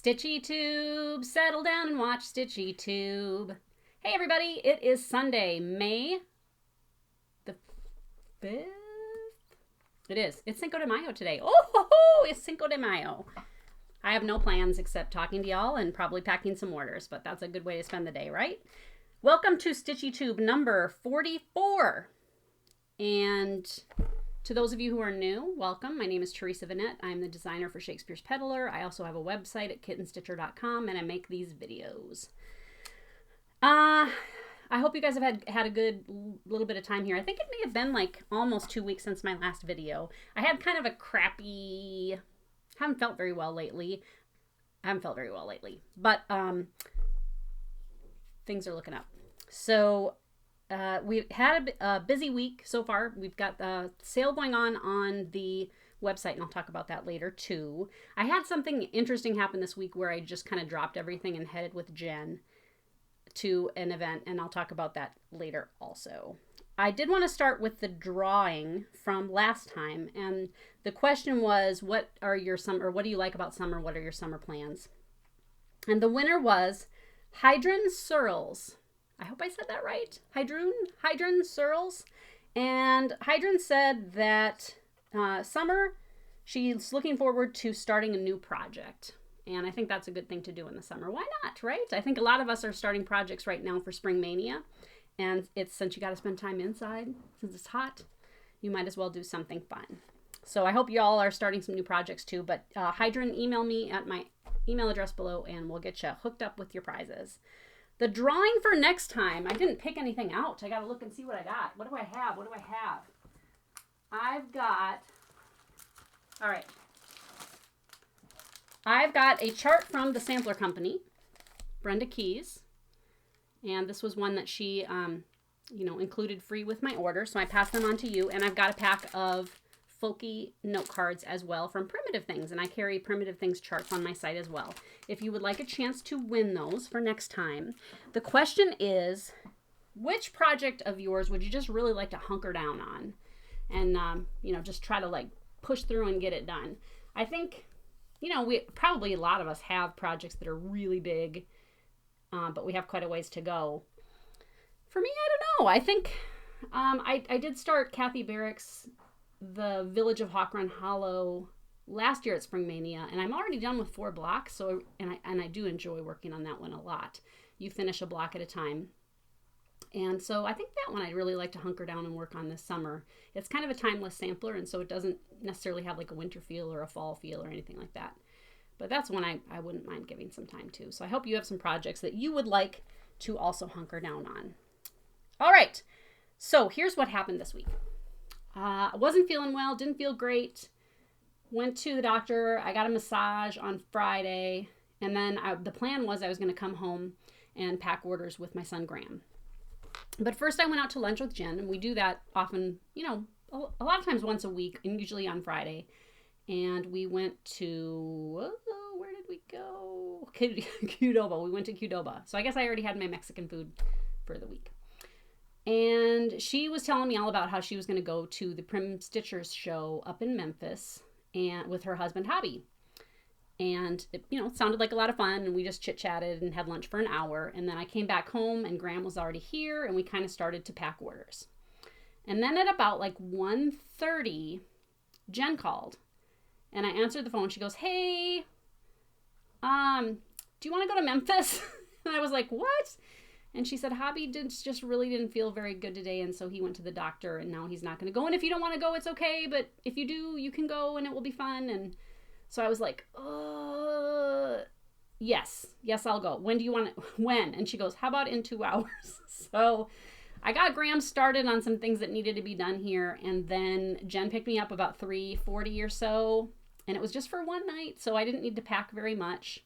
StitchyTube, settle down and watch StitchyTube. Hey everybody, it is Sunday, May the 5th? It is. It's Cinco de Mayo today. Oh, it's Cinco de Mayo. I have no plans except talking to y'all and probably packing some orders, but that's a good way to spend the day, right? Welcome to StitchyTube number 44. And to those of you who are new, welcome. My name is Teresa Vanette. I'm the designer for Shakespeare's Peddler. I also have a website at KittenStitcher.com, and I make these videos. I hope you guys have had a good little bit of time here. I think it may have been like almost 2 weeks since my last video. I had kind of a crappy, haven't felt very well lately. But things are looking up. So we've had a busy week so far. We've got the sale going on the website, and I'll talk about that later too. I had something interesting happen this week where I just kind of dropped everything and headed with Jen to an event, and I'll talk about that later also. I did want to start with the drawing from last time, and the question was, what do you like about summer? What are your summer plans? And the winner was Hydron Searles. I hope I said that right. Hydron Searles. And Hydron said that summer, she's looking forward to starting a new project. And I think that's a good thing to do in the summer. Why not, right? I think a lot of us are starting projects right now for spring mania. And since you got to spend time inside, since it's hot, you might as well do something fun. So I hope you all are starting some new projects too. But Hydron, email me at my email address below and we'll get you hooked up with your prizes. The drawing for next time, I didn't pick anything out. I got to look and see what I got. What do I have? I've got a chart from the Sampler Company, Brenda Keys. And this was one that she, included free with my order. So I passed them on to you. And I've got a pack of folky note cards as well from Primitive Things, and I carry Primitive Things charts on my site as well. If you would like a chance to win those for next time, the question is, which project of yours would you just really like to hunker down on and just try to like push through and get it done? I think we probably, a lot of us have projects that are really big, but we have quite a ways to go. For me, I don't know. I think I did start Kathy Barrick's The Village of Hawk Run Hollow last year at Spring Mania, and I'm already done with 4 blocks. So I do enjoy working on that one a lot. You finish a block at a time, and so I think that one I'd really like to hunker down and work on this summer. It's kind of a timeless sampler, and so it doesn't necessarily have like a winter feel or a fall feel or anything like that. But that's one I wouldn't mind giving some time to. So I hope you have some projects that you would like to also hunker down on. All right, so here's what happened this week. I wasn't feeling well, didn't feel great. Went to the doctor. I got a massage on Friday. And then the plan was I was going to come home and pack orders with my son, Graham. But first I went out to lunch with Jen. And we do that often, a lot of times once a week, and usually on Friday. And we went to, where did we go? Qdoba. We went to Qdoba. So I guess I already had my Mexican food for the week. And she was telling me all about how she was going to go to the Prim Stitchers show up in Memphis and with her husband, Hobby. And it sounded like a lot of fun. And we just chit-chatted and had lunch for an hour. And then I came back home and Graham was already here. And we kind of started to pack orders. And then at about like 1:30, Jen called. And I answered the phone. She goes, hey, do you want to go to Memphis? And I was like, what? And she said, Hobby just really didn't feel very good today, and so he went to the doctor, and now he's not going to go. And if you don't want to go, it's okay, but if you do, you can go, and it will be fun. And so I was like, yes, I'll go. When do you want it? When? And she goes, how about in 2 hours? So I got Graham started on some things that needed to be done here, and then Jen picked me up about 3:40 or so, and it was just for one night, so I didn't need to pack very much.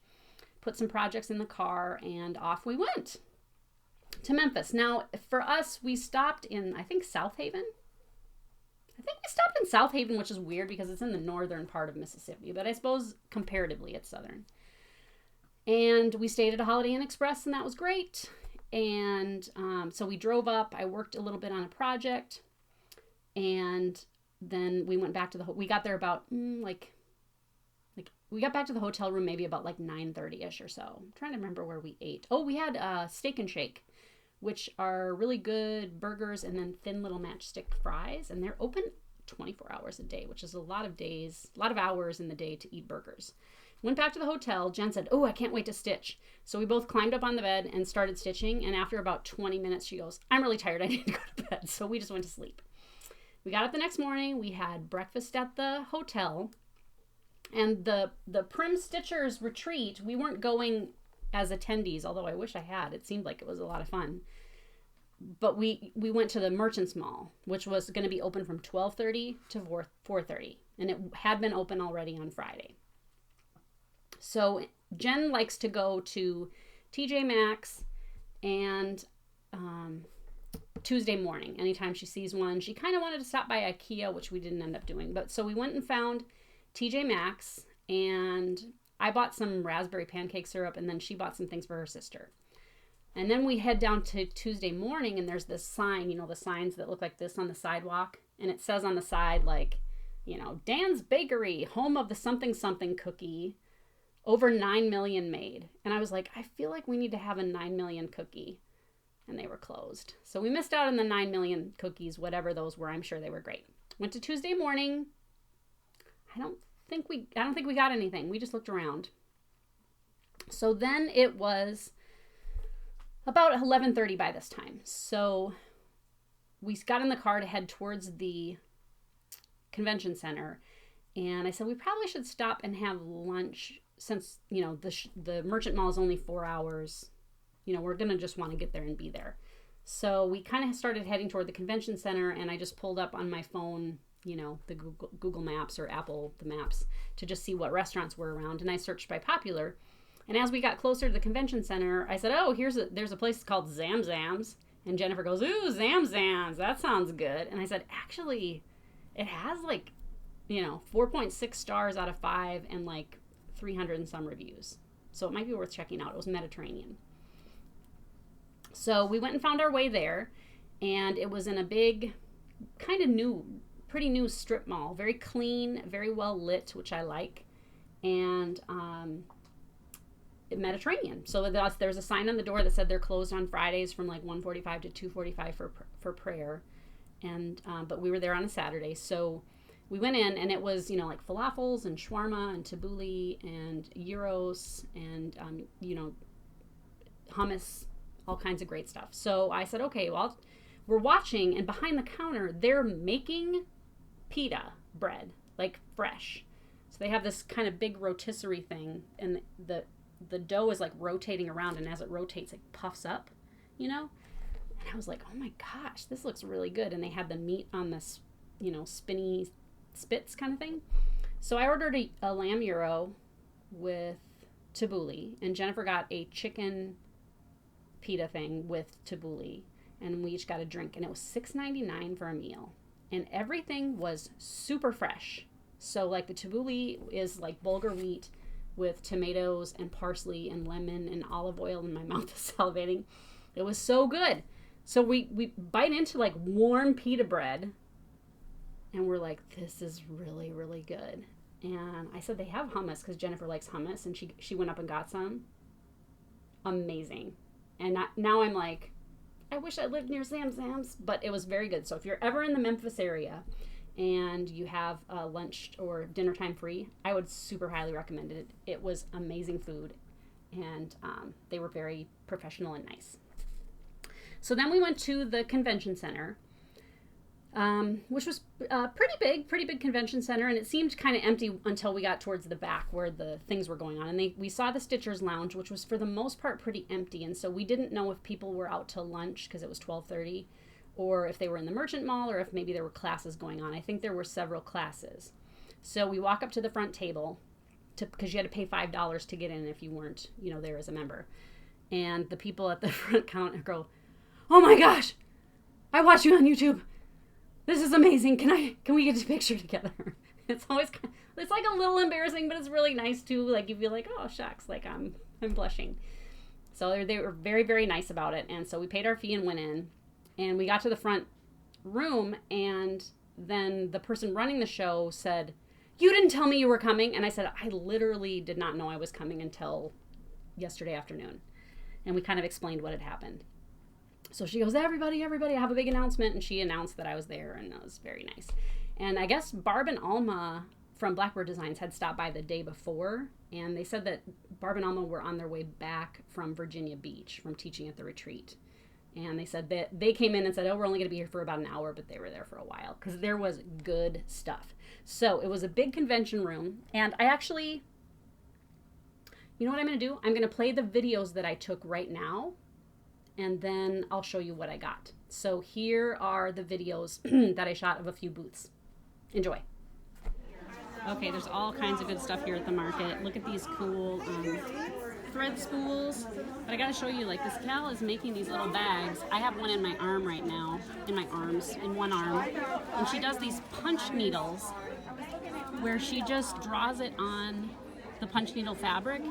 Put some projects in the car, and off we went to Memphis. Now, for us, we stopped in, I think, South Haven. Which is weird because it's in the northern part of Mississippi, but I suppose comparatively it's southern. And we stayed at a Holiday Inn Express, and that was great. And so we drove up. I worked a little bit on a project, and then we went back to we got there about we got back to the hotel room maybe about like 9:30ish or so. I'm trying to remember where we ate. Oh, we had Steak and Shake, which are really good burgers and then thin little matchstick fries. And they're open 24 hours a day, which is a lot of hours in the day to eat burgers. Went back to the hotel. Jen said, oh, I can't wait to stitch. So we both climbed up on the bed and started stitching. And after about 20 minutes, she goes, I'm really tired. I need to go to bed. So we just went to sleep. We got up the next morning. We had breakfast at the hotel. And the Prim Stitchers retreat, we weren't going as attendees, although I wish I had. It seemed like it was a lot of fun. But we went to the Merchants Mall, which was going to be open from 12:30 to 4:30. And it had been open already on Friday. So Jen likes to go to TJ Maxx and Tuesday morning. Anytime she sees one. She kind of wanted to stop by IKEA, which we didn't end up doing. But so we went and found TJ Maxx, and I bought some raspberry pancake syrup, and then she bought some things for her sister. And then we head down to Tuesday morning, and there's this sign, you know, the signs that look like this on the sidewalk. And it says on the side, like, you know, Dan's Bakery, home of the something something cookie, over 9 million made. And I was like, I feel like we need to have a 9 million cookie. And they were closed. So we missed out on the 9 million cookies, whatever those were. I'm sure they were great. Went to Tuesday morning. I don't think we got anything. We just looked around. So then it was about 11:30 by this time. So we got in the car to head towards the convention center. And I said, we probably should stop and have lunch since, you know, the Merchant Mall is only 4 hours. You know, we're going to just want to get there and be there. So we kind of started heading toward the convention center, and I just pulled up on my phone, you know, the Google Maps or Apple, the maps, to just see what restaurants were around. And I searched by popular. And as we got closer to the convention center, I said, oh, there's a place called Zam Zam's. And Jennifer goes, ooh, Zam Zam's. That sounds good. And I said, actually, it has like, you know, 4.6 stars out of 5 and like 300 and some reviews. So it might be worth checking out. It was Mediterranean. So we went and found our way there, and it was in a big, kind of pretty new strip mall. Very clean, very well lit, which I like, and Mediterranean. So there's a sign on the door that said they're closed on Fridays from like 1:45 to 2:45 for prayer, and but we were there on a Saturday, so we went in, and it was, you know, like falafels and shawarma and tabbouleh and gyros and you know, hummus, all kinds of great stuff. So I said, okay, well, we're watching, and behind the counter, they're making pita bread, like fresh. So they have this kind of big rotisserie thing, and the dough is like rotating around, and as it rotates, it puffs up, you know? And I was like, oh my gosh, this looks really good. And they had the meat on this, you know, spinny spits kind of thing. So I ordered a lamb gyro with tabbouleh, and Jennifer got a chicken pita thing with tabbouleh, and we each got a drink, and it was $6.99 for a meal, and everything was super fresh. So like the tabbouleh is like bulgur wheat with tomatoes and parsley and lemon and olive oil, and my mouth is salivating. It was so good. So we bite into like warm pita bread, and we're like, this is really, really good. And I said they have hummus because Jennifer likes hummus, and she went up and got some. Amazing. And now I'm like, I wish I lived near Zam Zam's, but it was very good. So if you're ever in the Memphis area and you have lunch or dinner time free, I would super highly recommend it. It was amazing food, and they were very professional and nice. So then we went to the convention center, which was pretty big convention center, and it seemed kind of empty until we got towards the back where the things were going on. And we saw the Stitchers Lounge, which was for the most part pretty empty, and so we didn't know if people were out to lunch because it was 12:30, or if they were in the Merchant Mall, or if maybe there were classes going on. I think there were several classes. So we walk up to the front table, because you had to pay $5 to get in if you weren't, you know, there as a member. And the people at the front counter go, oh my gosh, I watch you on YouTube. This is amazing. Can we get a picture together? It's like a little embarrassing, but it's really nice too. Like you feel like, oh shucks, like I'm blushing. So they were very, very nice about it. And so we paid our fee and went in, and we got to the front room, and then the person running the show said, you didn't tell me you were coming. And I said, I literally did not know I was coming until yesterday afternoon. And we kind of explained what had happened. So she goes, everybody, I have a big announcement. And she announced that I was there, and that was very nice. And I guess Barb and Alma from Blackbird Designs had stopped by the day before, and they said that Barb and Alma were on their way back from Virginia Beach from teaching at the retreat. And they said that they came in and said, oh, we're only going to be here for about an hour, but they were there for a while because there was good stuff. So it was a big convention room, and I actually, you know what I'm going to do? I'm going to play the videos that I took right now, and then I'll show you what I got. So here are the videos that I shot of a few booths. Enjoy. Okay, there's all kinds of good stuff here at the market. Look at these cool thread spools. But I gotta show you, like, this gal is making these little bags. I have one in my arm right now, in my arms, in one arm. And she does these punch needles where she just draws it on the punch needle fabric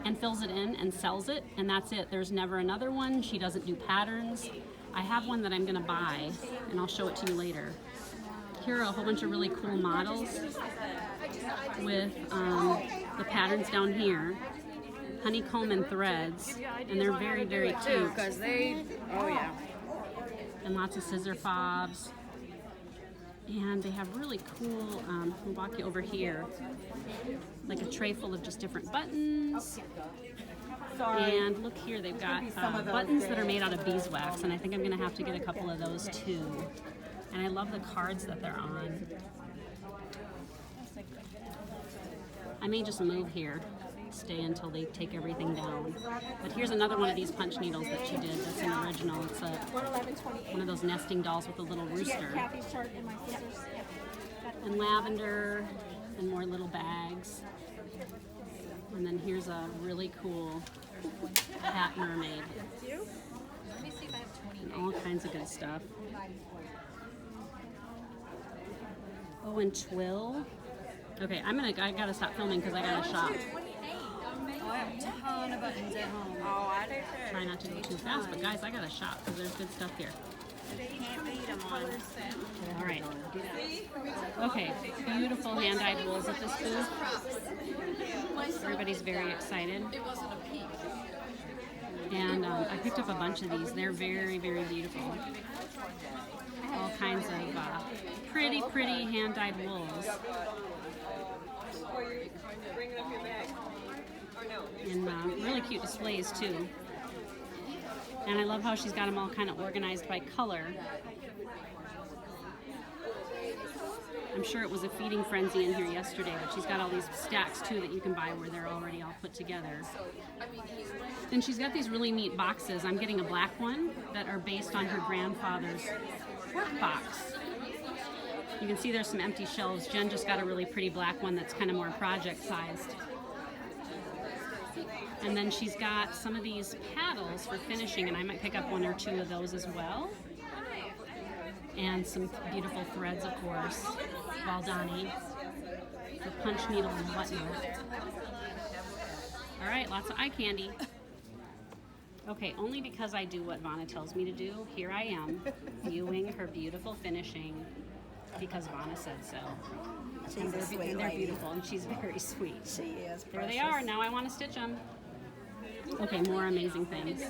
and fills it in and sells it, and that's it. There's never another one. She doesn't do patterns. I have one that I'm gonna buy, and I'll show it to you later. Here are a whole bunch of really cool models with the patterns down here, honeycomb and threads, and they're very, very cute. Because oh yeah. And lots of scissor fobs. And they have really cool, we'll walk you over here, like a tray full of just different buttons. And look here, they've got buttons that are made out of beeswax, and I think I'm going to have to get a couple of those too. And I love the cards that they're on. I may just move here, stay until they take everything down. But here's another one of these punch needles that she did that's an original. It's one of those nesting dolls with a little rooster. And lavender and more little bags. And then here's a really cool hat mermaid. And all kinds of good stuff. Oh, and twill. Okay, I gotta stop filming because I gotta shop. Oh, I have a ton of buttons at home. Oh, I do too. Try not to go too fast, but guys, I gotta shop because there's good stuff here. Can't beat them on. All right. Okay, beautiful hand-dyed wools at this booth. Everybody's very excited. And I picked up a bunch of these. They're very, very beautiful. All kinds of pretty, pretty hand-dyed wools. And really cute displays too. And I love how she's got them all kind of organized by color. I'm sure it was a feeding frenzy in here yesterday, but she's got all these stacks too that you can buy where they're already all put together. And she's got these really neat boxes. I'm getting a black one that are based on her grandfather's work box. You can see there's some empty shelves. Jen just got a really pretty black one that's kind of more project sized. And then she's got some of these paddles for finishing, and I might pick up one or two of those as well. And some beautiful threads, of course. Valdani for punch needle and whatnot. All right, lots of eye candy. Okay, only because I do what Vanna tells me to do, here I am viewing her beautiful finishing because Vanna said so. And they're beautiful, and she's very sweet. She is. There they are. Now I want to stitch them. Okay, more amazing things.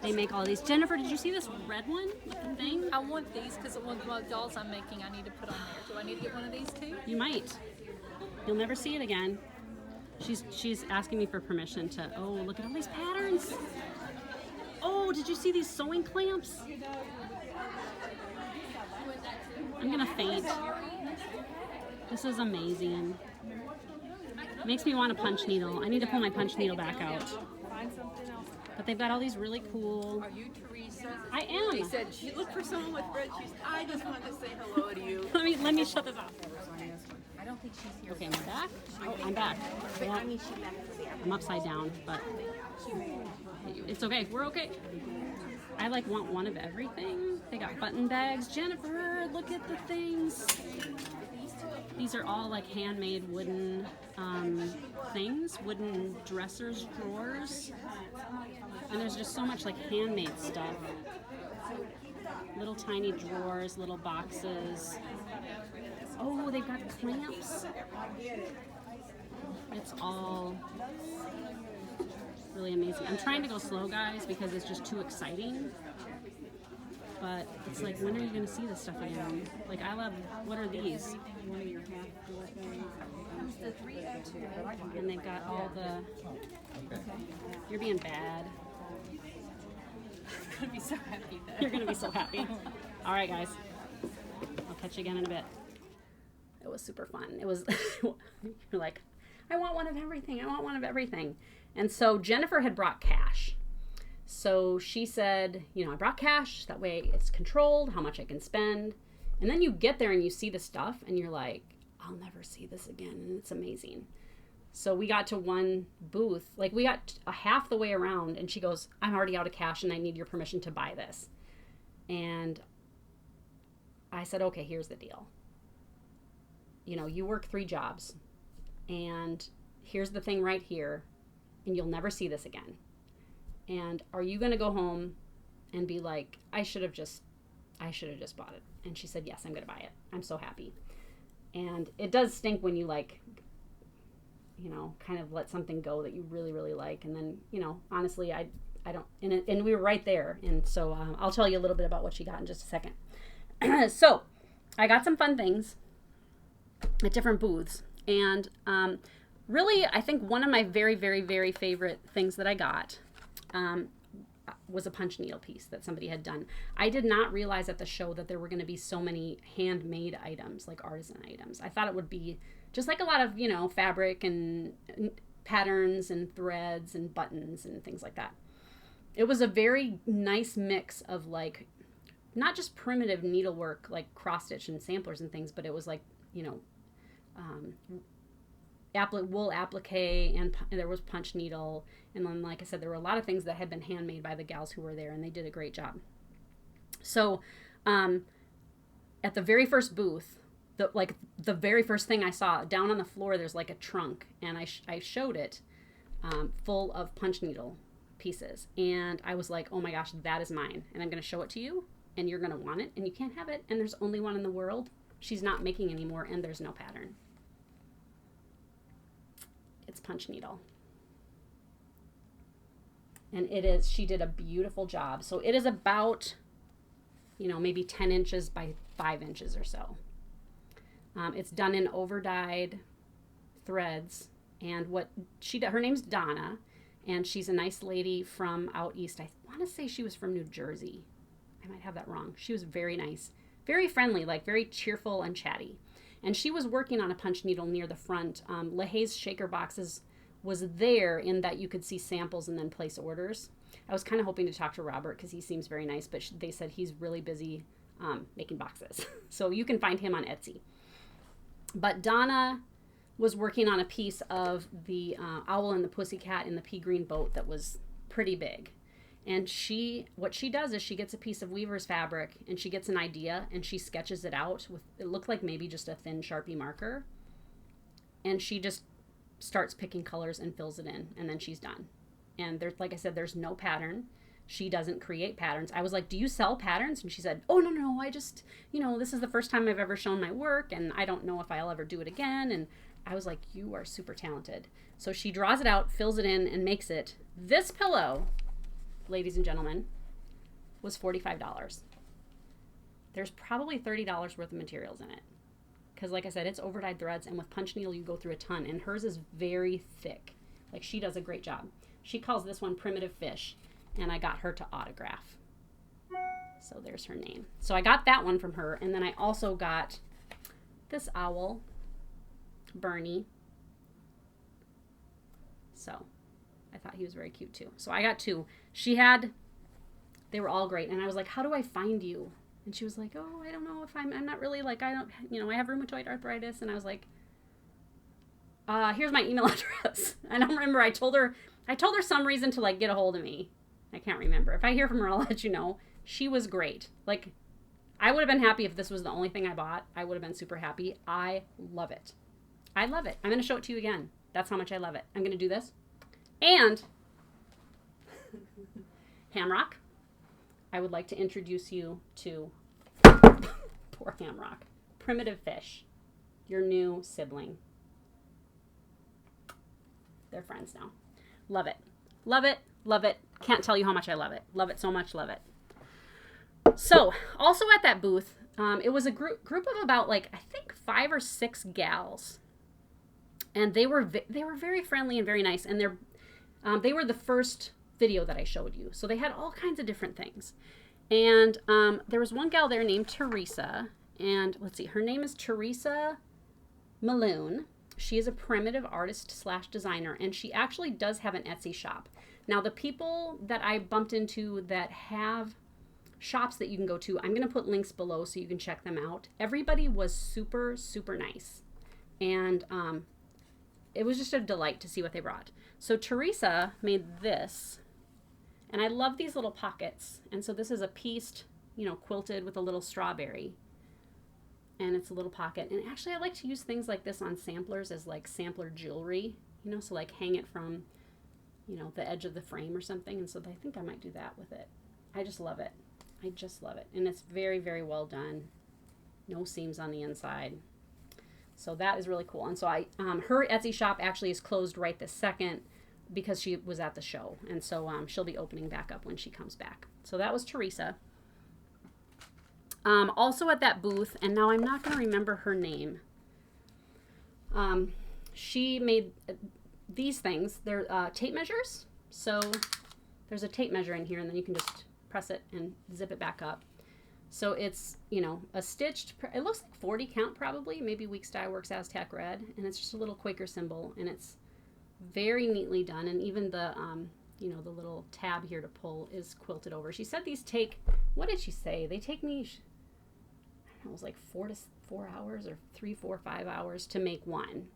They make all these. Jennifer, did you see this red one with the thing? I want these because one of the dolls I'm making I need to put on there. Do I need to get one of these too? You might. You'll never see it again. She's asking me for permission to, oh, look at all these patterns. Oh, did you see these sewing clamps? I'm gonna faint. This is amazing. Makes me want a punch needle. I need to pull my punch needle back out. But they've got all these really cool. Are you Teresa? I am. She said she looked for someone with red shoes. I just wanted to say hello to you. let me shut this off. I don't think she's here. Okay, am I back? Oh, I'm back. But Well, I mean, she left for the I'm upside down, but it's okay. We're okay. I want one of everything. They got button bags. Jennifer, look at the things. These are all like handmade wooden things, wooden dressers, drawers. And there's just so much like handmade stuff. Little tiny drawers, little boxes. Oh, they've got clamps. It's all really amazing. I'm trying to go slow, guys, because it's just too exciting. But it's like, when are you going to see this stuff again? Like, I love, what are these? And they've got all the, you're being bad. I'm gonna be so happy then. You're going to be so happy. All right, guys. I'll catch you again in a bit. It was super fun. It was, you're like, I want one of everything. I want one of everything. And so Jennifer had brought cash. So she said, you know, I brought cash. That way it's controlled, how much I can spend. And then you get there and you see the stuff and you're like, I'll never see this again. And it's amazing. So we got to one booth, like we got a half the way around and she goes, I'm already out of cash and I need your permission to buy this. And I said, okay, here's the deal. You know, you work 3 jobs and here's the thing right here and you'll never see this again. And are you going to go home and be like, I should have just bought it? And she said, yes, I'm going to buy it. I'm so happy. And it does stink when you like, you know, kind of let something go that you really, really like. And then, you know, honestly, I don't, and we were right there. And so I'll tell you a little bit about what she got in just a second. So I got some fun things at different booths. And really, I think one of my very, very, very favorite things that I got was a punch needle piece that somebody had done. I did not realize at the show that there were going to be so many handmade items, like artisan items. I thought it would be just like a lot of, you know, fabric and patterns and threads and buttons and things like that. It was a very nice mix of like, not just primitive needlework, like cross stitch and samplers and things, but it was like, you know, wool applique, and there was punch needle. And then, like I said, there were a lot of things that had been handmade by the gals who were there, and they did a great job. So at the very first booth, the very first thing I saw, down on the floor, there's like a trunk, and I showed it full of punch needle pieces. And I was like, oh my gosh, that is mine. And I'm going to show it to you, and you're going to want it, and you can't have it. And there's only one in the world. She's not making anymore, and there's no pattern. It's punch needle. And she did a beautiful job. So it is about, you know, maybe 10 inches by 5 inches or so. It's done in over-dyed threads. And what she did, her name's Donna, and she's a nice lady from out east. I want to say she was from New Jersey. I might have that wrong. She was very nice, very friendly, like very cheerful and chatty. And she was working on a punch needle near the front. LaHaye's Shaker Boxes was there in that you could see samples and then place orders. I was kind of hoping to talk to Robert because he seems very nice, but they said he's really busy making boxes. So you can find him on Etsy. But Donna was working on a piece of the Owl and the Pussycat in the pea green boat that was pretty big. And what she does is she gets a piece of weaver's fabric and she gets an idea and she sketches it out with, it looked like maybe just a thin Sharpie marker. And she just starts picking colors and fills it in, and then she's done. And there's, like I said, there's no pattern. She doesn't create patterns. I was like, do you sell patterns? And she said, oh, no, I just, you know, this is the first time I've ever shown my work, and I don't know if I'll ever do it again. And I was like, you are super talented. So she draws it out, fills it in, and makes it. This pillow, ladies and gentlemen, was $45. There's probably $30 worth of materials in it. Because like I said, it's overdyed threads, and with punch needle, you go through a ton. And hers is very thick. Like, she does a great job. She calls this one Primitive Fish, and I got her to autograph. So there's her name. So I got that one from her, and then I also got this owl, Bernie. So I thought he was very cute too. So I got 2. They were all great. And I was like, how do I find you? And she was like, oh, I don't know if I'm not really like, I don't, you know, I have rheumatoid arthritis. And I was like, here's my email address. I don't remember. I told her some reason to like get a hold of me. I can't remember. If I hear from her, I'll let you know. She was great. Like, I would have been happy if this was the only thing I bought. I would have been super happy. I love it. I love it. I'm going to show it to you again. That's how much I love it. I'm going to do this. And Hamrock, I would like to introduce you to poor Hamrock, Primitive Fish. your new sibling. They're friends now. Love it. Love it. Love it. Can't tell you how much I love it. Love it so much. Love it. So, also at that booth, it was a group of about like, I think 5 or 6 gals. And they were very friendly and very nice. And they were the first video that I showed you. So they had all kinds of different things. And there was one gal there named Teresa. And let's see, her name is Teresa Maloon. She is a primitive artist / designer. And she actually does have an Etsy shop. Now, the people that I bumped into that have shops that you can go to, I'm going to put links below so you can check them out. Everybody was super, super nice. And it was just a delight to see what they brought. So Teresa made this. And I love these little pockets. And so this is a pieced, quilted with a little strawberry. And it's a little pocket. And actually, I like to use things like this on samplers as like sampler jewelry. So like hang it from, the edge of the frame or something. And so I think I might do that with it. I just love it. I just love it. And it's very, very well done. No seams on the inside. So that is really cool. And so her Etsy shop actually is closed right this second because she was at the show. And so she'll be opening back up when she comes back. So that was Teresa. Also at that booth, and now I'm not going to remember her name. She made these things. They're tape measures. So there's a tape measure in here, and then you can just press it and zip it back up. So it's, a stitched, it looks like 40 count probably, maybe Weeks Dye Works Aztec Red, and it's just a little Quaker symbol, and it's very neatly done, and even the, the little tab here to pull is quilted over. She said these take, what did she say? They take me, I don't know, it was like 4 hours or 3, 4, 5 hours to make one.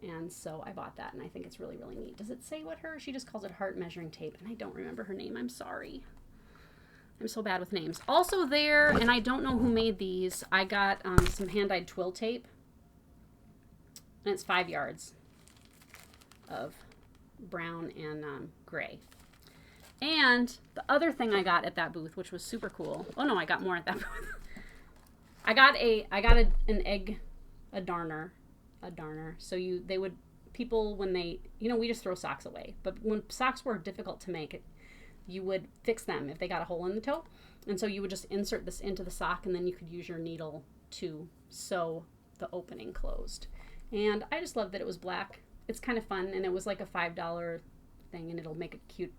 And so I bought that, and I think it's really, really neat. Does it say what she just calls it heart measuring tape, and I don't remember her name. I'm sorry. I'm so bad with names. Also there, and I don't know who made these, I got some hand-dyed twill tape. And it's 5 yards of brown and gray. And the other thing I got at that booth, which was super cool. Oh no, I got more at that booth. I got an egg, a darner. So people when they, we just throw socks away. But when socks were difficult to make, you would fix them if they got a hole in the toe. And so you would just insert this into the sock, and then you could use your needle to sew the opening closed. And I just loved that it was black. It's kind of fun, and it was like a $5 thing, and it'll make it cute,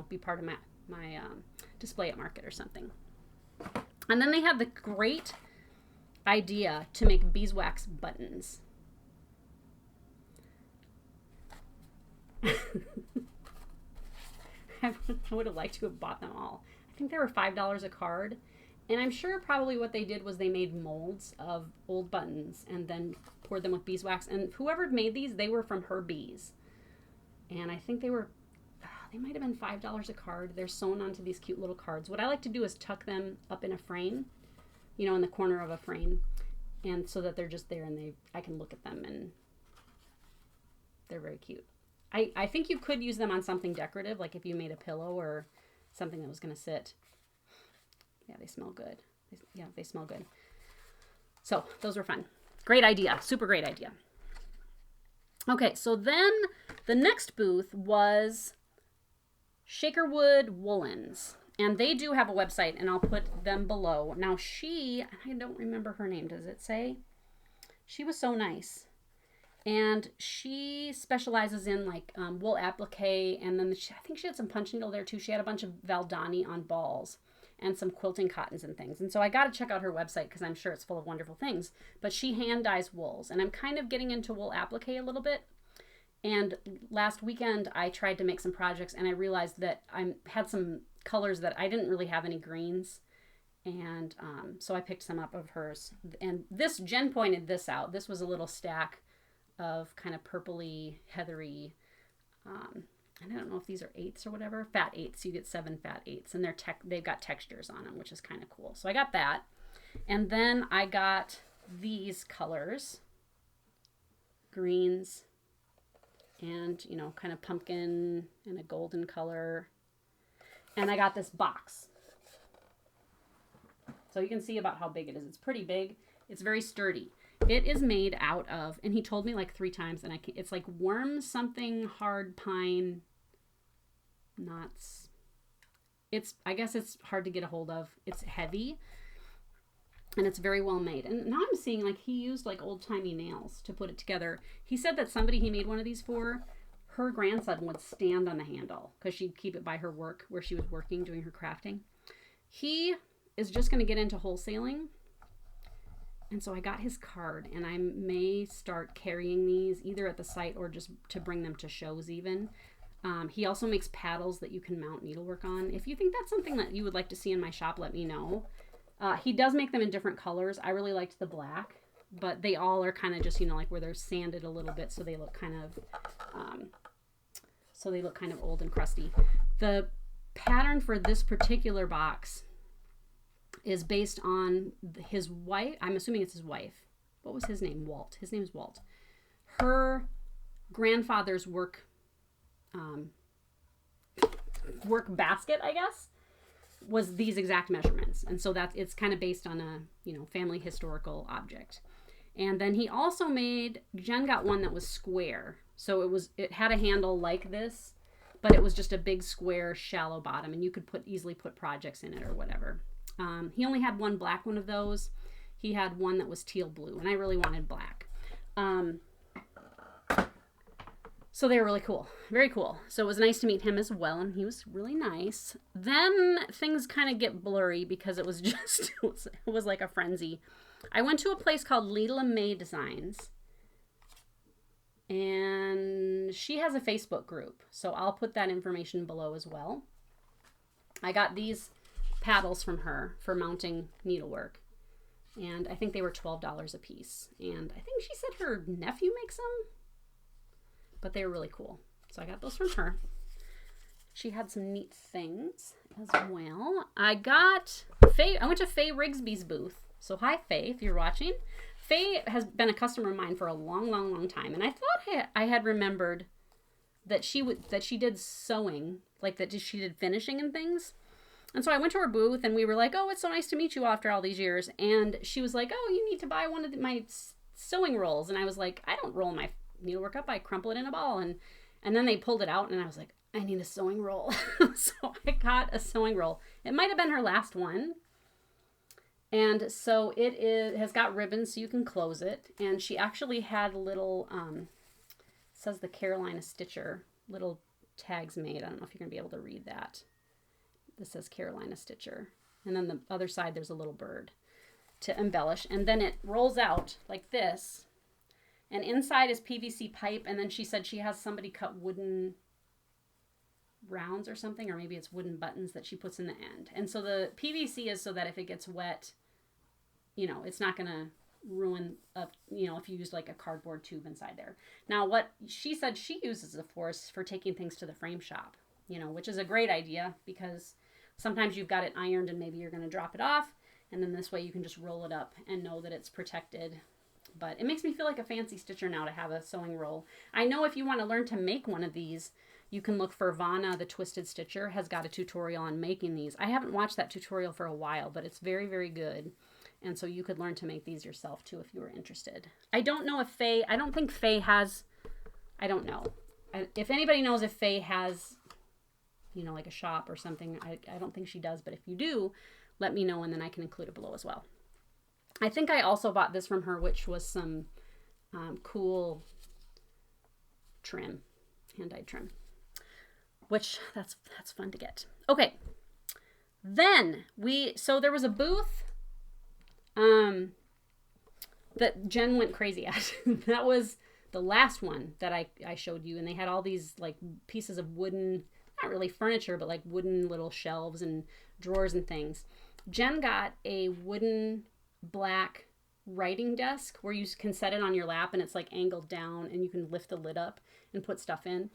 be part of my display at market or something. And then they had the great idea to make beeswax buttons. I would have liked to have bought them all. I think they were $5 a card. And I'm sure probably what they did was they made molds of old buttons and then poured them with beeswax. And whoever made these, they were from her bees. And I think they might have been $5 a card. They're sewn onto these cute little cards. What I like to do is tuck them up in a frame, in the corner of a frame. And so that they're just there and I can look at them, and they're very cute. I think you could use them on something decorative, like if you made a pillow or something that was going to sit. Yeah, they smell good. They smell good. So those were fun. Great idea. Super great idea. Okay, so then the next booth was Shakerwood Woolens. And they do have a website, and I'll put them below. Now I don't remember her name. Does it say? She was so nice. And she specializes in like wool applique, and then I think she had some punch needle there too. She had a bunch of Valdani on balls and some quilting cottons and things. And so I got to check out her website because I'm sure it's full of wonderful things. But she hand dyes wools, and I'm kind of getting into wool applique a little bit. And last weekend I tried to make some projects, and I realized that I had some colors that I didn't really have any greens. And so I picked some up of hers. And Jen pointed this out. This was a little stack of kind of purpley, heathery, and I don't know if these are 8s or whatever, fat 8s. You get 7 fat 8s, and they've got textures on them, which is kind of cool. So I got that, and then I got these colors, greens, and kind of pumpkin and a golden color, and I got this box. So you can see about how big it is. It's pretty big. It's very sturdy. It is made out of, and he told me like 3 times, and it's like worm something hard pine knots. I guess it's hard to get a hold of. It's heavy, and it's very well made. And now I'm seeing like he used like old-timey nails to put it together. He said that somebody he made one of these for, her grandson would stand on the handle because she'd keep it by her work where she was working doing her crafting. He is just going to get into wholesaling. And so I got his card, and I may start carrying these either at the site or just to bring them to shows even. He also makes paddles that you can mount needlework on. If you think that's something that you would like to see in my shop, let me know. He does make them in different colors. I really liked the black, but they all are kind of just, you know, like where they're sanded a little bit, so they look kind of old and crusty. The pattern for this particular box is based on his wife. I'm assuming it's his wife. What was his name? Walt. His name is Walt. Her grandfather's work basket, I guess, was these exact measurements. And so it's kind of based on a, you know, family historical object. And then he also Jen got one that was square. So it had a handle like this, but it was just a big square shallow bottom, and you could easily put projects in it or whatever. He only had one black one of those. He had one that was teal blue, and I really wanted black. So they were really cool. Very cool. So it was nice to meet him as well, and he was really nice. Then things kind of get blurry because it was just, it was like a frenzy. I went to a place called Leela May Designs, and she has a Facebook group, so I'll put that information below as well. I got these paddles from her for mounting needlework, and I think they were $12 a piece, and I think she said her nephew makes them, but they were really cool. So I got those from her. She had some neat things as well. I went to Faye Rigsby's booth. So hi Faye, if you're watching. Faye has been a customer of mine for a long time, and I thought I had remembered that she did sewing, like that she did finishing and things. And so I went to her booth, and we were like, oh, it's so nice to meet you after all these years. And she was like, oh, you need to buy one of my sewing rolls. And I was like, I don't roll my needlework up. I crumple it in a ball. And then they pulled it out, and I was like, I need a sewing roll. So I got a sewing roll. It might have been her last one. And so it has got ribbons so you can close it. And she actually had little, says the Carolina Stitcher, little tags made. I don't know if you're going to be able to read that. This says Carolina Stitcher. And then the other side, there's a little bird to embellish. And then it rolls out like this. And inside is PVC pipe. And then she said she has somebody cut wooden rounds or something. Or maybe it's wooden buttons that she puts in the end. And so the PVC is so that if it gets wet, you know, it's not going to ruin, you know, if you use like a cardboard tube inside there. Now, what she said she uses it for taking things to the frame shop, you know, which is a great idea because sometimes you've got it ironed and maybe you're going to drop it off. And then this way you can just roll it up and know that it's protected. But it makes me feel like a fancy stitcher now to have a sewing roll. I know if you want to learn to make one of these, you can look for Vanna, the Twisted Stitcher, has got a tutorial on making these. I haven't watched that tutorial for a while, but it's very, very good. And so you could learn to make these yourself too if you were interested. I don't know if Faye, I don't think Faye has, I don't know. If anybody knows if Faye has, you know, like a shop or something, I don't think she does. But if you do, let me know and then I can include it below as well. I think I also bought this from her, which was some cool trim, hand-dyed trim, which that's fun to get. Okay, then so there was a booth that Jen went crazy at. That was the last one that I showed you, and they had all these like pieces of wooden, not really furniture, but like wooden little shelves and drawers and things. Jen got a wooden black writing desk where you can set it on your lap and it's like angled down and you can lift the lid up and put stuff in.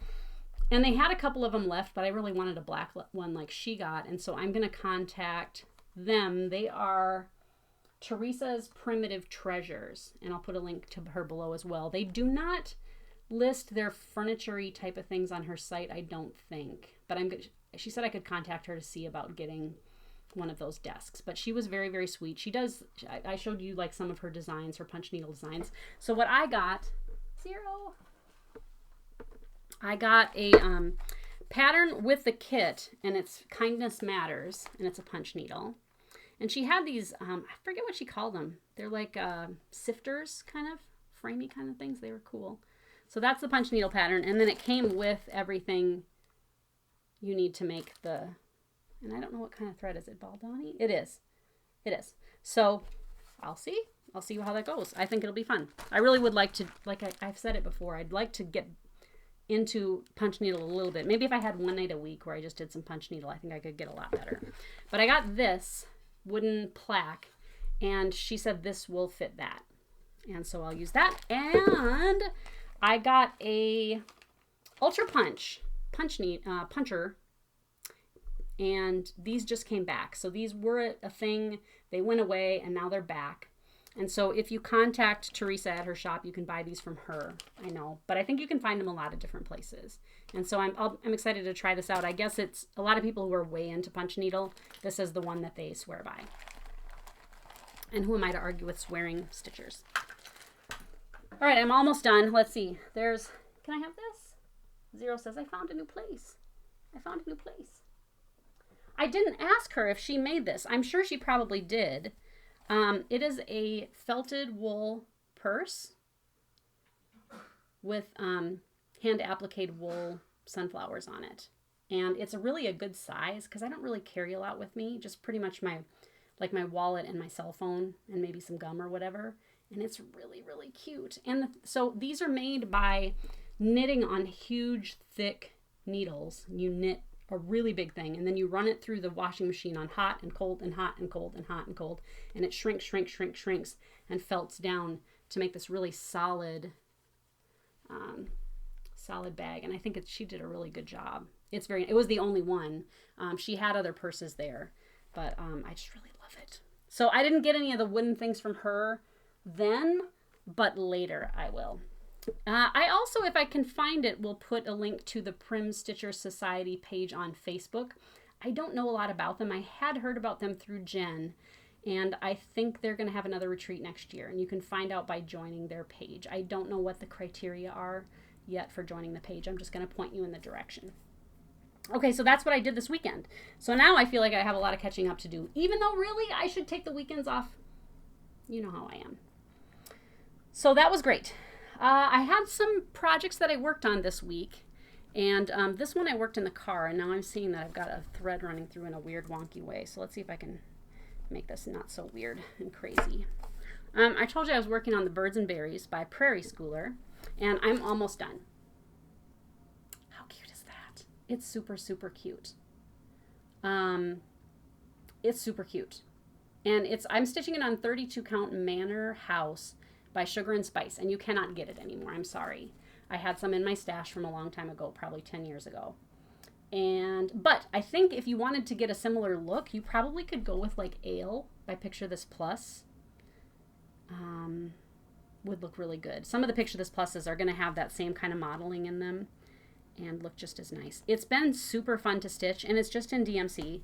And they had a couple of them left, but I really wanted a black one like she got. And so I'm going to contact them. They are Teresa's Primitive Treasures, and I'll put a link to her below as well. They do not list their furniture-y type of things on her site, I don't think. But she said I could contact her to see about getting one of those desks. But she was very, very sweet. She does, I showed you like some of her designs, her punch needle designs. So what I got, I got a pattern with the kit, and it's Kindness Matters, and it's a punch needle. And she had these, I forget what she called them. They're like sifters, kind of, framey kind of things. They were cool. So that's the punch needle pattern. And then it came with everything you need to make the, and I don't know what kind of thread is it, Baldani? It is. It is. So I'll see how that goes. I think it'll be fun. I really would like to, like I've said it before, I'd like to get into punch needle a little bit. Maybe if I had one night a week where I just did some punch needle, I think I could get a lot better. But I got this wooden plaque, and she said this will fit that. And so I'll use that. And I got a Ultra puncher, and these just came back. So these were a thing. They went away, and now they're back. And so if you contact Teresa at her shop, you can buy these from her. I know, but I think you can find them a lot of different places. And so I'm excited to try this out. I guess it's a lot of people who are way into punch needle. This is the one that they swear by. And who am I to argue with swearing stitchers? All right, I'm almost done. Let's see. Can I have this? Zero says, I found a new place. I didn't ask her if she made this. I'm sure she probably did. It is a felted wool purse with hand appliqued wool sunflowers on it. And it's really a good size because I don't really carry a lot with me. Just pretty much my wallet and my cell phone and maybe some gum or whatever. And it's really, really cute. And so these are made by knitting on huge, thick needles. You knit a really big thing, and then you run it through the washing machine on hot and cold and hot and cold and hot and cold, and it shrinks and felts down to make this really solid bag. And I think she did a really good job. It was the only one. She had other purses there, but I just really love it. So I didn't get any of the wooden things from her then, but later I will. I also, if I can find it, will put a link to the Prim Stitcher Society page on Facebook. I don't know a lot about them. I had heard about them through Jen, and I think they're going to have another retreat next year, and you can find out by joining their page. I don't know what the criteria are yet for joining the page. I'm just going to point you in the direction. Okay, so that's what I did this weekend. So now I feel like I have a lot of catching up to do, even though really I should take the weekends off. You know how I am. So that was great. I had some projects that I worked on this week, and this one I worked in the car, and now I'm seeing that I've got a thread running through in a weird wonky way. So let's see if I can make this not so weird and crazy. I told you I was working on the Birds and Berries by Prairie Schooler, and I'm almost done. How cute is that? It's super, super cute. It's super cute. And I'm stitching it on 32 count Manor House by Sugar and Spice, and you cannot get it anymore. I'm sorry. I had some in my stash from a long time ago, probably 10 years ago. But I think if you wanted to get a similar look, you probably could go with like Ale by Picture This Plus. Would look really good. Some of the Picture This Pluses are going to have that same kind of modeling in them and look just as nice. It's been super fun to stitch, and it's just in DMC.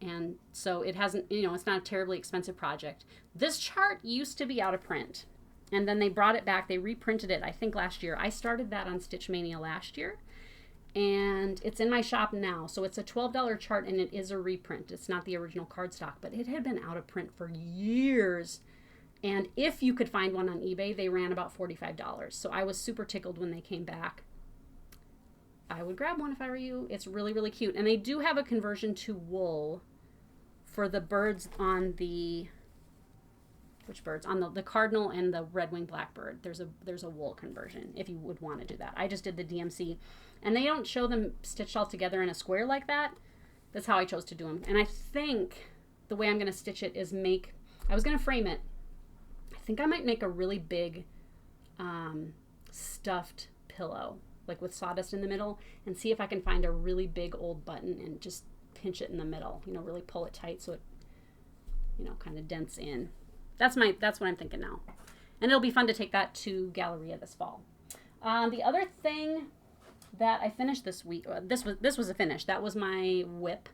And so it hasn't, it's not a terribly expensive project. This chart used to be out of print. And then they brought it back. They reprinted it, I think, last year. I started that on Stitch Mania last year. And it's in my shop now. So it's a $12 chart, and it is a reprint. It's not the original cardstock, but it had been out of print for years. And if you could find one on eBay, they ran about $45. So I was super tickled when they came back. I would grab one if I were you. It's really, really cute. And they do have a conversion to wool for the birds on the... Which birds? On the cardinal and the red-winged blackbird. There's a wool conversion if you would want to do that. I just did the DMC. And they don't show them stitched all together in a square like that. That's how I chose to do them. And I think the way I'm going to stitch it is I was going to frame it. I think I might make a really big stuffed pillow, like with sawdust in the middle, and see if I can find a really big old button and just pinch it in the middle. Really pull it tight so it, kind of dents in. That's what I'm thinking now. And it'll be fun to take that to Galleria this fall. The other thing that I finished this week, this was a finish. That was my whip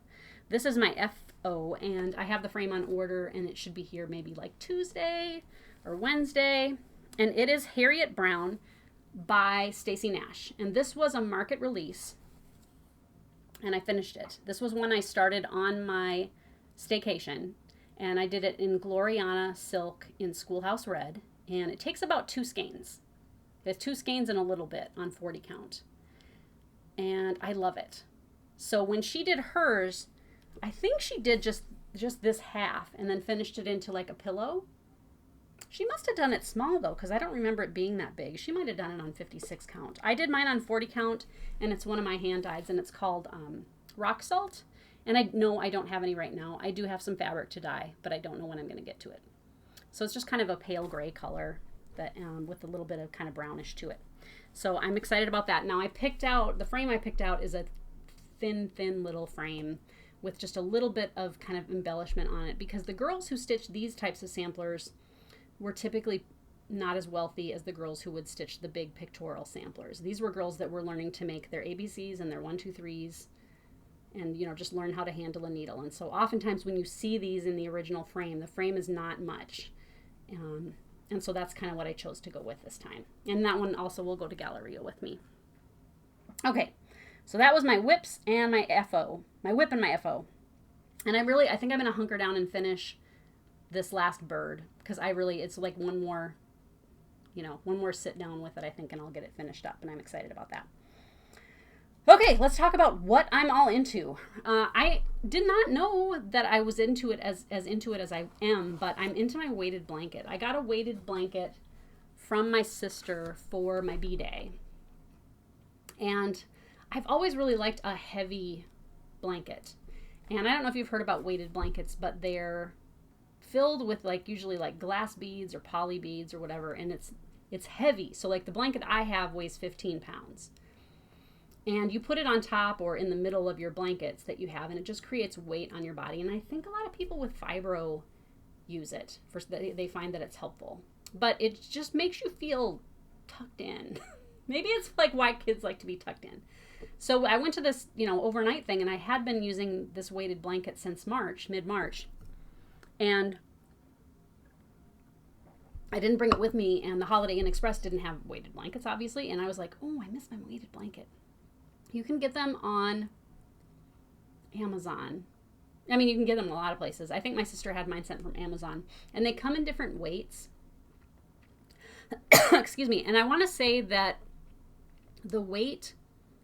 This is my FO, and I have the frame on order, and it should be here maybe like Tuesday or Wednesday. And it is Harriet Brown by Stacy Nash. And this was a market release, and I finished it. This was one I started on my staycation, and I did it in Gloriana silk in Schoolhouse Red, and it takes about 2 skeins. There's 2 skeins and a little bit on 40 count. And I love it. So when she did hers, I think she did just this half and then finished it into like a pillow. She must have done it small though, because I don't remember it being that big. She might have done it on 56 count. I did mine on 40 count, and it's one of my hand dyes, and it's called Rock Salt. And I know I don't have any right now. I do have some fabric to dye, but I don't know when I'm going to get to it. So it's just kind of a pale gray color that with a little bit of kind of brownish to it. So I'm excited about that. Now the frame I picked out is a thin little frame with just a little bit of kind of embellishment on it, because the girls who stitch these types of samplers were typically not as wealthy as the girls who would stitch the big pictorial samplers. These were girls that were learning to make their ABCs and their 1, 2, 3s, and just learn how to handle a needle. And so oftentimes when you see these in the original frame, the frame is not much. And so that's kind of what I chose to go with this time. And that one also will go to Galleria with me. Okay, so that was my whips and my FO. My whip and my FO. And I think I'm going to hunker down and finish this last bird, because it's like one more sit down with it, I think, and I'll get it finished up, and I'm excited about that. Okay, let's talk about what I'm all into. I did not know that I was into it as into it as I am, but I'm into my weighted blanket. I got a weighted blanket from my sister for my B-Day. And I've always really liked a heavy blanket. And I don't know if you've heard about weighted blankets, but they're filled with usually glass beads or poly beads or whatever, and it's heavy. So the blanket I have weighs 15 pounds. And you put it on top or in the middle of your blankets that you have, and it just creates weight on your body. And I think a lot of people with fibro use it. They find that it's helpful. But it just makes you feel tucked in. Maybe it's why kids like to be tucked in. So I went to this, overnight thing, and I had been using this weighted blanket since mid-March. And I didn't bring it with me, and the Holiday Inn Express didn't have weighted blankets, obviously. And I was like, oh, I miss my weighted blanket. You can get them on Amazon. I mean, you can get them in a lot of places. I think my sister had mine sent from Amazon. And they come in different weights. Excuse me. And I want to say that the weight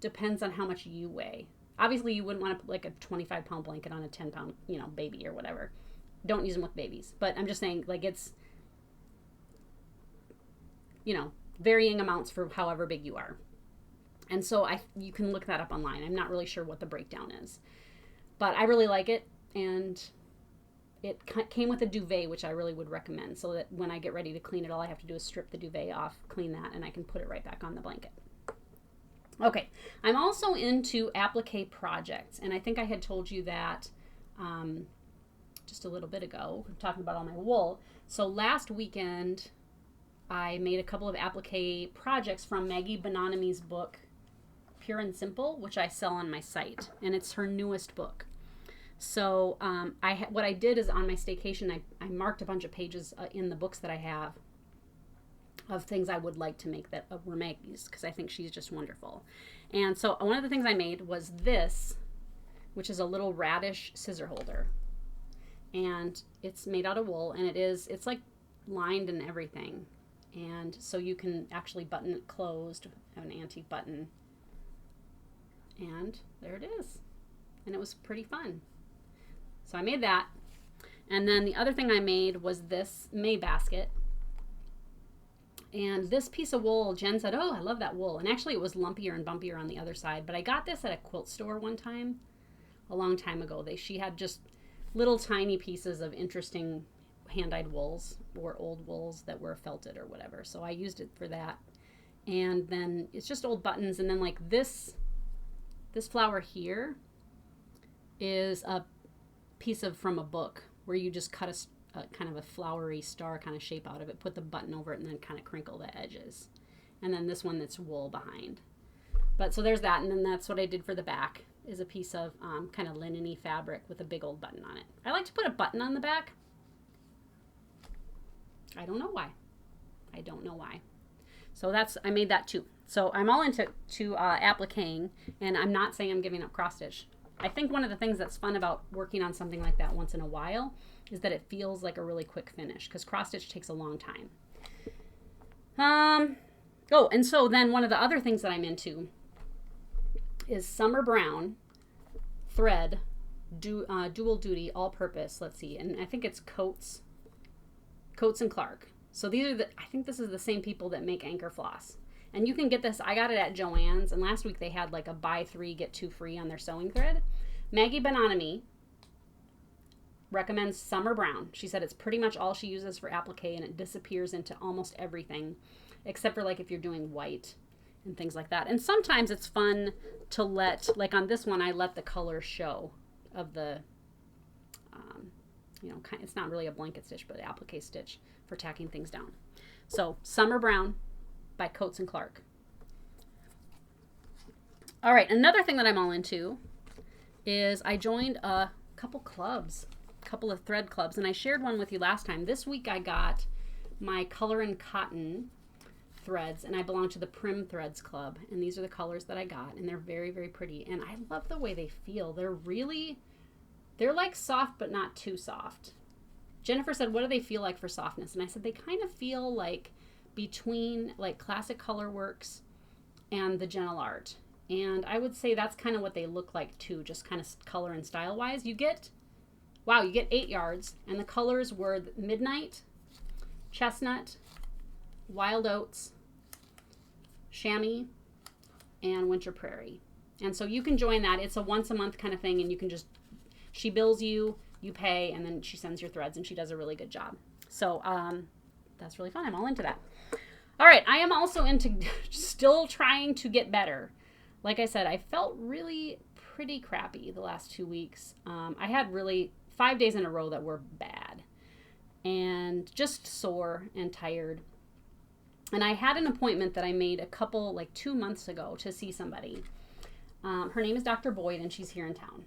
depends on how much you weigh. Obviously, you wouldn't want to put a 25-pound blanket on a 10-pound, baby or whatever. Don't use them with babies. But I'm just saying, it's, varying amounts for however big you are. And so you can look that up online. I'm not really sure what the breakdown is. But I really like it. And it came with a duvet, which I really would recommend, so that when I get ready to clean it, all I have to do is strip the duvet off, clean that, and I can put it right back on the blanket. Okay, I'm also into Applique Projects, and I think I had told you that just a little bit ago, talking about all my wool. So last weekend, I made a couple of Applique projects from Maggie Bonomi's book, Pure and Simple, which I sell on my site, and it's her newest book. So what I did is on my staycation, I marked a bunch of pages in the books that I have of things I would like to make that were Maggie's, because I think she's just wonderful. And so one of the things I made was this, which is a little radish scissor holder. And it's made out of wool, and it's lined and everything. And so you can actually button it closed, have an antique button. And there it is. And it was pretty fun. So I made that. And then the other thing I made was this May basket. And this piece of wool, Jen said, oh, I love that wool. And actually it was lumpier and bumpier on the other side. But I got this at a quilt store one time, a long time ago. She had just little tiny pieces of interesting hand-dyed wools or old wools that were felted or whatever. So I used it for that. And then it's just old buttons. And then this flower here is a piece from a book where you just cut a kind of a flowery star kind of shape out of it, put the button over it, and then kind of crinkle the edges. And then this one that's wool behind. But so there's that, and then that's what I did for the back, is a piece of kind of linen-y fabric with a big old button on it. I like to put a button on the back. I don't know why. I don't know why. So I made that too. So I'm all into appliquing, and I'm not saying I'm giving up cross stitch. I think one of the things that's fun about working on something like that once in a while is that it feels like a really quick finish, because cross stitch takes a long time. Oh, and so then one of the other things that I'm into is Summer Brown thread, dual duty, all purpose. Let's see, and I think it's Coates and Clark. So these are I think this is the same people that make Anchor Floss. And you can get this, I got it at Joann's, and last week they had like a buy 3, get 2 free on their sewing thread. Maggie Bonanomy recommends Summer Brown. She said it's pretty much all she uses for applique, and it disappears into almost everything, except for like if you're doing white and things like that. And sometimes it's fun to let, like on this one, I let the color show of the, it's not really a blanket stitch, but applique stitch for tacking things down. So Summer Brown by Coates and Clark. All right, another thing that I'm all into is I joined a couple of thread clubs, and I shared one with you last time. This week I got my Color and Cotton threads, and I belong to the Prim Threads Club, and these are the colors that I got, and they're very, very pretty, and I love the way they feel. They're like soft, but not too soft. Jennifer said, what do they feel like for softness? And I said, they kind of feel like between like Classic Colorworks and the Gentle Art. And I would say that's kind of what they look like too, just kind of color and style wise. You get 8 yards, and the colors were Midnight, Chestnut, Wild Oats, Chamois, and Winter Prairie. And so you can join that. It's a once a month kind of thing, and you can just, she bills you, you pay, and then she sends your threads, and she does a really good job. So that's really fun. I'm all into that. All right, I am also into still trying to get better. Like I said, I felt really pretty crappy the last 2 weeks. I had really 5 days in a row that were bad and just sore and tired. And I had an appointment that I made like 2 months ago to see somebody. Her name is Dr. Boyd, and she's here in town.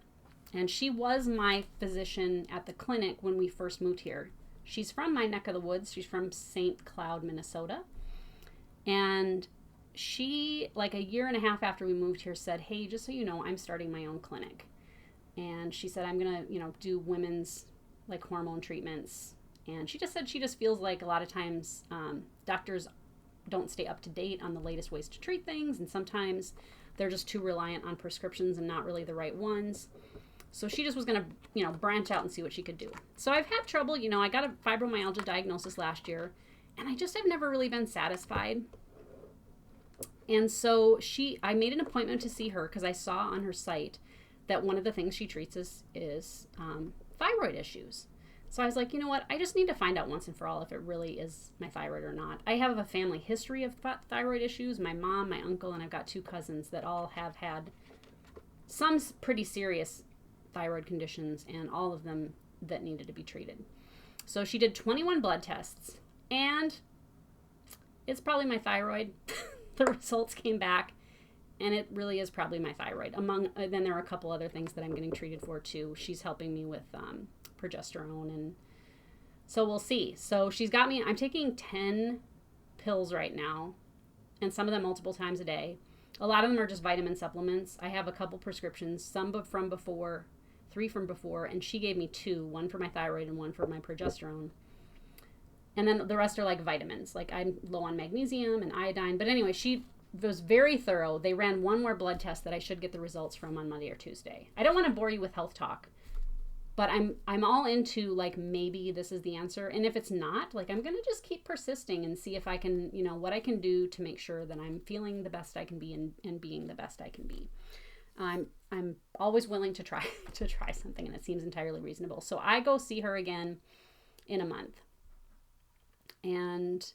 And she was my physician at the clinic when we first moved here. She's from my neck of the woods. She's from St. Cloud, Minnesota. And she, like a year and a half after we moved here, said, hey, just so you know, I'm starting my own clinic. And she said, I'm going to, do women's like hormone treatments. And she just said she just feels like a lot of times doctors don't stay up to date on the latest ways to treat things. And sometimes they're just too reliant on prescriptions and not really the right ones. So she just was going to, branch out and see what she could do. So I've had trouble, I got a fibromyalgia diagnosis last year, and I just have never really been satisfied. And so I made an appointment to see her because I saw on her site that one of the things she treats is thyroid issues. So I was like, you know what? I just need to find out once and for all if it really is my thyroid or not. I have a family history of thyroid issues. My mom, my uncle, and I've got 2 cousins that all have had some pretty serious thyroid conditions, and all of them that needed to be treated. So she did 21 blood tests, and it's probably my thyroid. The results came back, and it really is probably my thyroid. Then there are a couple other things that I'm getting treated for too. She's helping me with progesterone, and so we'll see. So she's got me, I'm taking 10 pills right now, and some of them multiple times a day. A lot of them are just vitamin supplements. I have a couple prescriptions, some from before, 3 from before, and she gave me 2, one for my thyroid and one for my progesterone. And then the rest are like vitamins. Like I'm low on magnesium and iodine. But anyway, she was very thorough. They ran one more blood test that I should get the results from on Monday or Tuesday. I don't want to bore you with health talk, but I'm all into like maybe this is the answer. And if it's not, like I'm going to just keep persisting and see if I can, what I can do to make sure that I'm feeling the best I can be and being the best I can be. I'm always willing to try something, and it seems entirely reasonable. So I go see her again in a month. And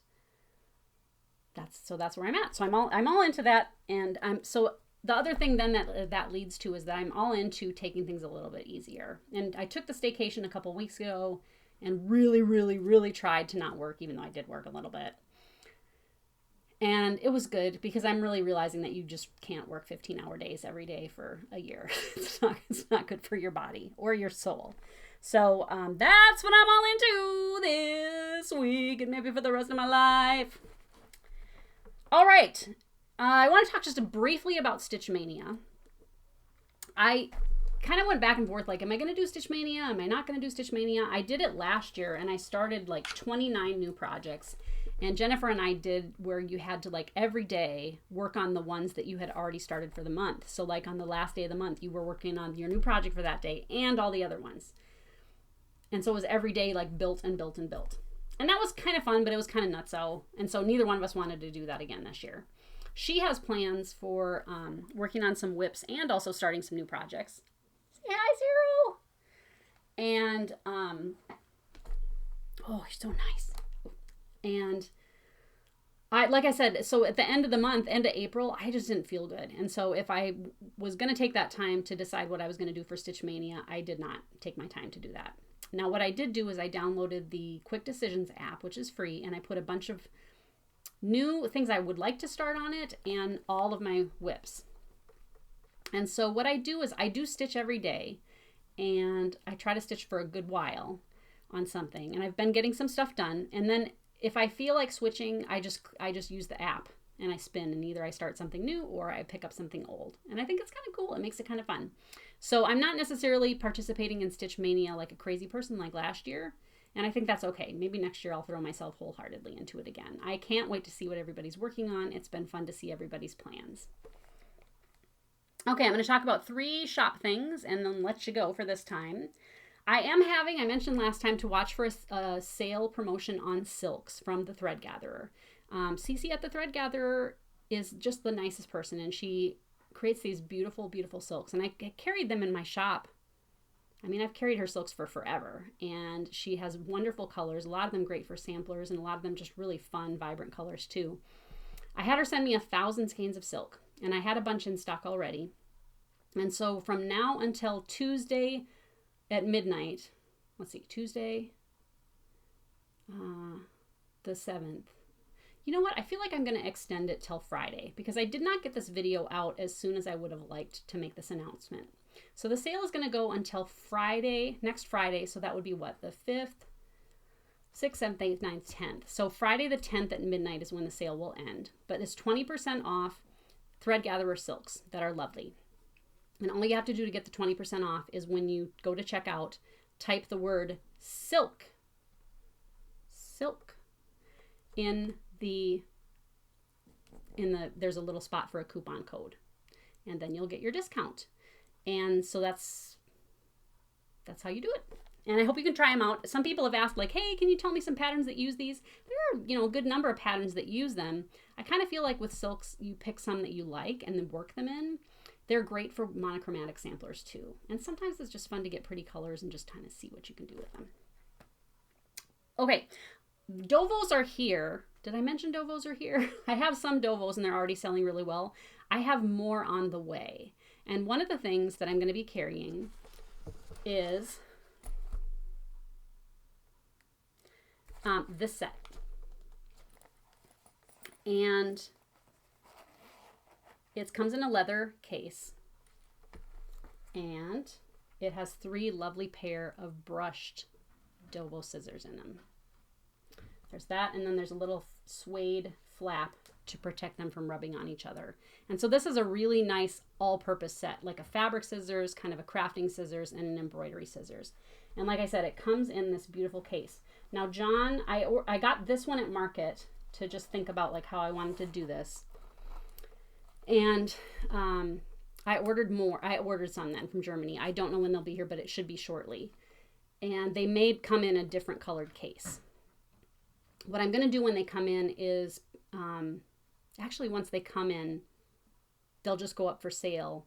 that's where I'm at. So I'm all into that. And so the other thing then that leads to is that I'm all into taking things a little bit easier. And I took the staycation a couple weeks ago and really, really, really tried to not work, even though I did work a little bit. And it was good because I'm really realizing that you just can't work 15-hour days every day for a year. It's not good for your body or your soul. So that's what I'm all into this week and maybe for the rest of my life. All right. I want to talk just briefly about Stitch Mania. I kind of went back and forth, like, am I going to do Stitch Mania? Am I not going to do Stitch Mania? I did it last year, and I started, like, 29 new projects. And Jennifer and I did where you had to, like, every day work on the ones that you had already started for the month. So, like, on the last day of the month, you were working on your new project for that day and all the other ones. And so it was every day, like, built and built and built. And that was kind of fun, but it was kind of nutso. And so neither one of us wanted to do that again this year. She has plans for working on some whips and also starting some new projects. Say hi, Zero! And, oh, he's so nice. And like I said, so at the end of the month, end of April, I just didn't feel good. And so if I was going to take that time to decide what I was going to do for Stitch Mania, I did not take my time to do that. Now, what I did do is I downloaded the Quick Decisions app, which is free, and I put a bunch of new things I would like to start on it and all of my whips. And so what I do is I do stitch every day, and I try to stitch for a good while on something. And I've been getting some stuff done. And then if I feel like switching, I just use the app and I spin, and either I start something new or I pick up something old. And I think it's kind of cool. It makes it kind of fun. So I'm not necessarily participating in Stitch Mania like a crazy person like last year. And I think that's okay. Maybe next year I'll throw myself wholeheartedly into it again. I can't wait to see what everybody's working on. It's been fun to see everybody's plans. Okay, I'm going to talk about 3 shop things and then let you go for this time. I mentioned last time, to watch for a sale promotion on silks from the Thread Gatherer. Cece at the Thread Gatherer is just the nicest person, and she creates these beautiful, beautiful silks. And I carried them in my shop. I mean, I've carried her silks for forever, and she has wonderful colors, a lot of them great for samplers, and a lot of them just really fun, vibrant colors too. I had her send me 1,000 skeins of silk, and I had a bunch in stock already. And so from now until Tuesday at midnight, Tuesday, the 7th. You know what? I feel like I'm going to extend it till Friday because I did not get this video out as soon as I would have liked to make this announcement. So the sale is going to go until Friday, next Friday. So that would be what? The 5th, 6th, 7th, 8th, 9th, 10th. So Friday the 10th at midnight is when the sale will end. But it's 20% off Thread Gatherer silks that are lovely. And all you have to do to get the 20% off is when you go to checkout, type the word silk there's a little spot for a coupon code, and then you'll get your discount. And so that's how you do it. And I hope you can try them out. Some people have asked, like, hey, can you tell me some patterns that use these? There are, a good number of patterns that use them. I kind of feel like with silks, you pick some that you like and then work them in. They're great for monochromatic samplers too. And sometimes it's just fun to get pretty colors and just kind of see what you can do with them. Okay, Dovos are here. Did I mention Dovos are here? I have some Dovos and they're already selling really well. I have more on the way. And one of the things that I'm going to be carrying is this set. And it comes in a leather case, and it has 3 lovely pair of brushed Dovo scissors in them. There's that, and then there's a little suede flap to protect them from rubbing on each other. And so this is a really nice all-purpose set, like a fabric scissors, kind of a crafting scissors, and an embroidery scissors. And like I said, it comes in this beautiful case. Now, John, I got this one at Market to just think about like how I wanted to do this. And I ordered more. I ordered some then from Germany. I don't know when they'll be here, but it should be shortly. And they may come in a different colored case. What I'm going to do when they come in is, actually once they come in, they'll just go up for sale.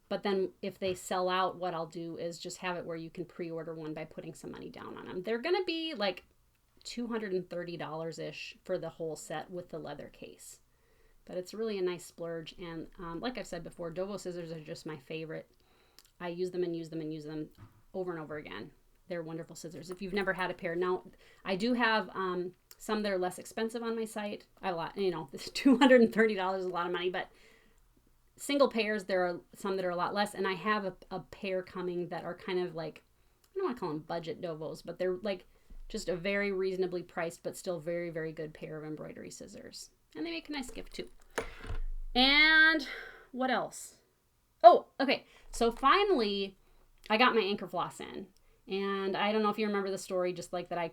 But then if they sell out, what I'll do is just have it where you can pre-order one by putting some money down on them. They're going to be like $230-ish for the whole set with the leather case. But it's really a nice splurge. And like I've said before, Dovo scissors are just my favorite. I use them and use them and use them over and over again. They're wonderful scissors. If you've never had a pair. Now, I do have some that are less expensive on my site. This $230 is a lot of money, but single pairs, there are some that are a lot less. And I have a pair coming that are kind of like, I don't want to call them budget Dovos, but they're like just a very reasonably priced, but still very, very good pair of embroidery scissors. And they make a nice gift too. And what else? Oh, okay. So finally, I got my anchor floss in. And I don't know if you remember the story, just like that I,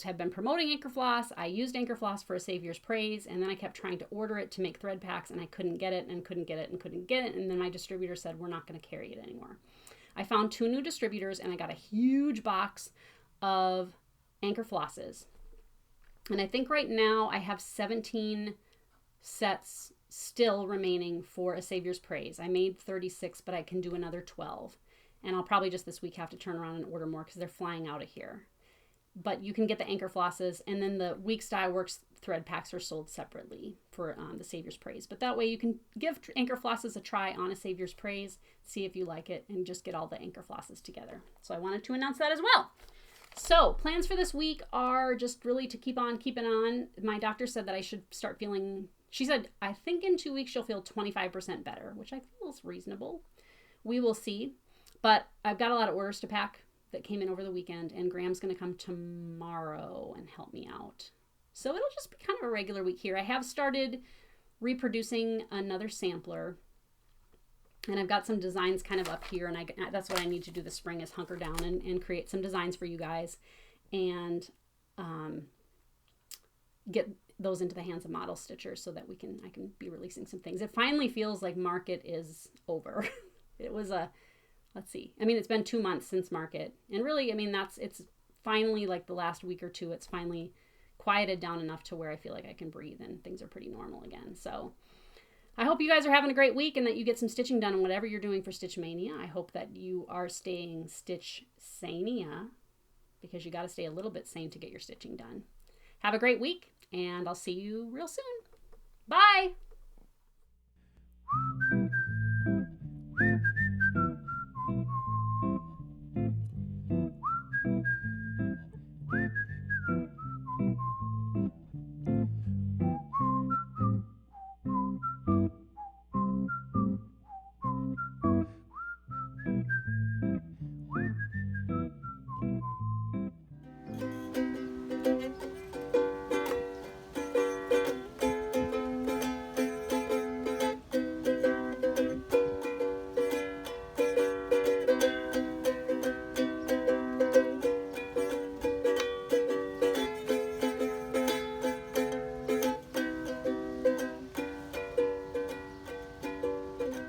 have been promoting anchor floss. I used anchor floss for A Savior's Praise, and then I kept trying to order it to make thread packs, and I couldn't get it, and couldn't get it, and couldn't get it. And then my distributor said, we're not going to carry it anymore. I found 2 new distributors, and I got a huge box of anchor flosses. And I think right now I have 17 sets still remaining for A Savior's Praise. I made 36, but I can do another 12. And I'll probably just this week have to turn around and order more because they're flying out of here. But you can get the anchor flosses, and then the Weeks Dye Works thread packs are sold separately for the Savior's Praise. But that way you can give anchor flosses a try on A Savior's Praise, see if you like it, and just get all the anchor flosses together. So I wanted to announce that as well. So plans for this week are just really to keep on keeping on. My doctor said that I should start feeling, she said, I think in 2 weeks you'll feel 25% better, which I feel is reasonable. We will see. But I've got a lot of orders to pack that came in over the weekend, and Graham's going to come tomorrow and help me out. So it'll just be kind of a regular week here. I have started reproducing another sampler, and I've got some designs kind of up here, and that's what I need to do this spring is hunker down and create some designs for you guys and get those into the hands of model stitchers so that I can be releasing some things. It finally feels like market is over. It was let's see. I mean, it's been 2 months since market. And really, I mean, it's finally like the last week or two, it's finally quieted down enough to where I feel like I can breathe and things are pretty normal again. So I hope you guys are having a great week and that you get some stitching done on whatever you're doing for Stitch Mania. I hope that you are staying stitch Sane-ia because you got to stay a little bit sane to get your stitching done. Have a great week and I'll see you real soon. Bye.